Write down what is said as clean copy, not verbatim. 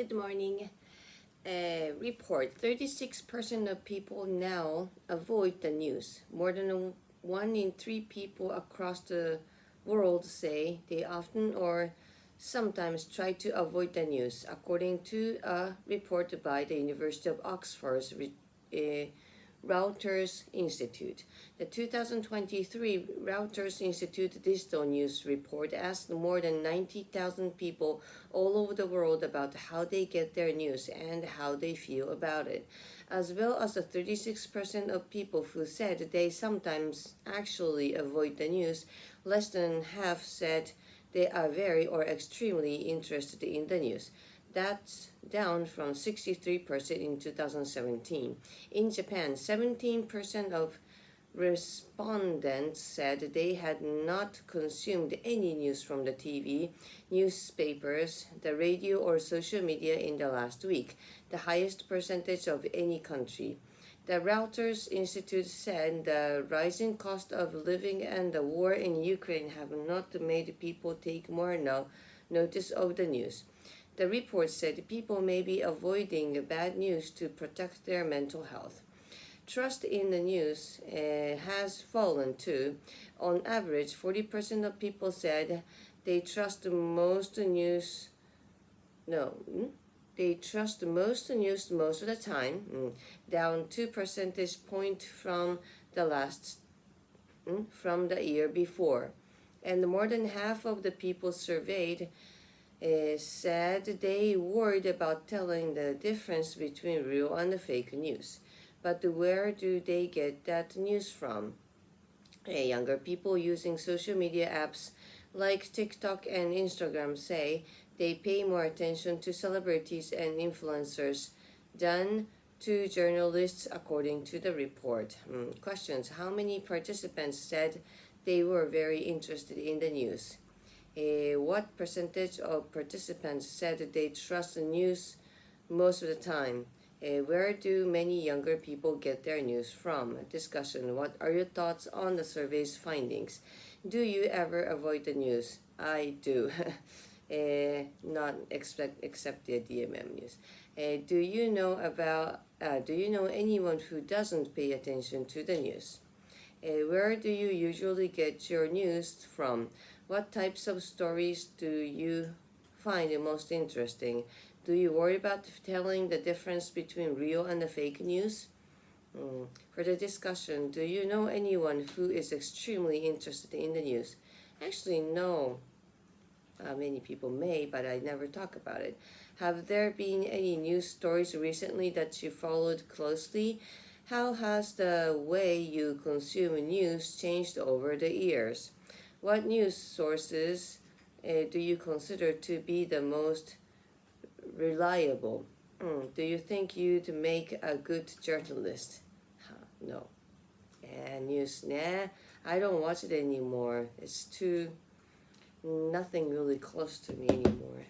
Good morning. Report 36% of people now avoid the news. More than 1 in 3 people across the world say they often or sometimes try to avoid the news, according to a report by the University of Oxford's Reuters Institute. The 2023 Reuters Institute Digital News Report asked more than 90,000 people all over the world about how they get their news and how they feel about it, as well as the 36% of people who said they sometimes actually avoid the news. Less than half said they are very or extremely interested in the news. That's down from 63% in 2017. In Japan, 17% of respondents said they had not consumed any news from the TV, newspapers, the radio, or social media in the last week, the highest percentage of any country. The Reuters Institute said the rising cost of living and the war in Ukraine have not made people take more notice of the news. The report said people may be avoiding bad news to protect their mental health. Trust in the news has fallen too. On average, 40% of people said they trust most news. No, they trust most news most of the time, down 2 percentage points from from the year before. And more than half of the people surveyed said they worried about telling the difference between real and fake news. But where do they get that news from? Younger people using social media apps like TikTok and Instagram say they pay more attention to celebrities and influencers than to journalists, according to the report. Questions: how many participants said they were very interested in the news? What percentage of participants said they trust the news most of the time? Where do many younger people get their news from? Discussion: what are your thoughts on the survey's findings? Do you ever avoid the news? I do. Not except the DMM news. Do you know anyone who doesn't pay attention to the news? Where do you usually get your news from? What types of stories do you find the most interesting? Do you worry about telling the difference between real and the fake news? For the discussion, do you know anyone who is extremely interested in the news? Actually, no. Many people may, but I never talk about it. Have there been any news stories recently that you followed closely? How has the way you consume news changed over the years? What news sources do you consider to be the most reliable? Do you think you'd make a good journalist? No. News, nah, I don't watch it anymore. It's nothing really close to me anymore.